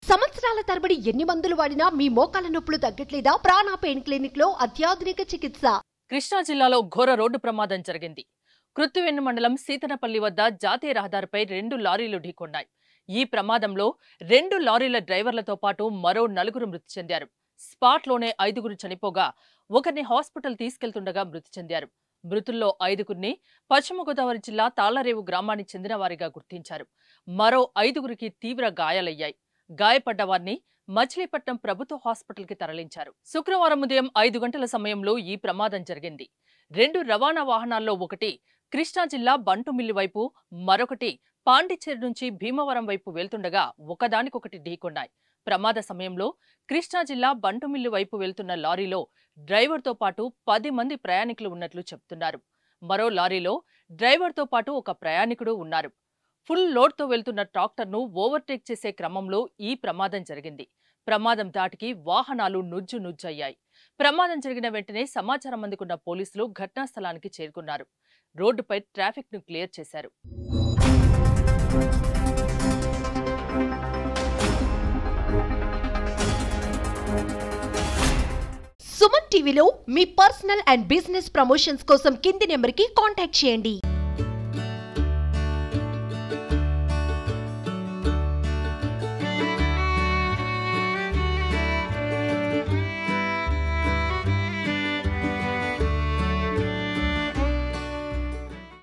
సంవత్సరాల తరబడి ఎన్ని మందులు వాడినా మీ మోకాల నొప్పులు తగ్గట్లేదా? ప్రాణ పెయిన్ క్లినిక్ లో అత్యాధునిక చికిత్స. కృష్ణా జిల్లాలో ఘోర రోడ్డు ప్రమాదం జరిగింది. కృత్తివెన్ను మండలం సీతనపల్లి వద్ద జాతీయ రహదారిపై 2 లారీలు ఢీకొన్నాయి. ఈ ప్రమాదంలో 2 లారీల డ్రైవర్లతో పాటు మరో 4 మృతి చెందారు. స్పాట్లోనే 5 చనిపోగా ఒకరిని హాస్పిటల్ తీసుకెళ్తుండగా మృతి చెందారు. మృతుల్లో 5 పశ్చిమ గోదావరి జిల్లా తాళ్లరేవు గ్రామానికి చెందిన వారిగా గుర్తించారు. మరో 5 తీవ్ర గాయాలయ్యాయి. గాయపడ్డ వారిని మచిలీపట్నం ప్రభుత్వ హాస్పిటల్కి తరలించారు. శుక్రవారం ఉదయం 5 గంటల సమయంలో ఈ ప్రమాదం జరిగింది. 2 రవాణా వాహనాల్లో ఒకటి కృష్ణా జిల్లా బంటుమిల్లి వైపు, మరొకటి పాండిచ్చేరి నుంచి భీమవరం వైపు వెళ్తుండగా ఒకదానికొకటి ఢీకొన్నాయి. ప్రమాద సమయంలో కృష్ణా జిల్లా బంటుమిల్లి వైపు వెళ్తున్న లారీలో డ్రైవర్తో పాటు 10 మంది ప్రయాణికులు ఉన్నట్లు చెబుతున్నారు. మరో లారీలో డ్రైవర్తో పాటు ఒక ప్రయాణికుడు ఉన్నారు. ఫుల్ లోడ్తో వెళ్తున్న ట్రాక్టర్ను ఓవర్టేక్ చేసే క్రమంలో ఈ ప్రమాదం జరిగింది. ప్రమాదం దాటికి వాహనాలు నుజ్జయ్యాయి. ప్రమాదం జరిగిన వెంటనే సమాచారం అందుకున్న పోలీసులు ఘటనా స్థలానికి చేరుకున్నారు. రోడ్డుపై ట్రాఫిక్ ను క్లియర్ చేశారు. సుమన్ టీవీలో మీ పర్సనల్ అండ్ బిజినెస్ ప్రమోషన్స్ కోసం కింది నెంబర్కి కాంటాక్ట్ చేయండి.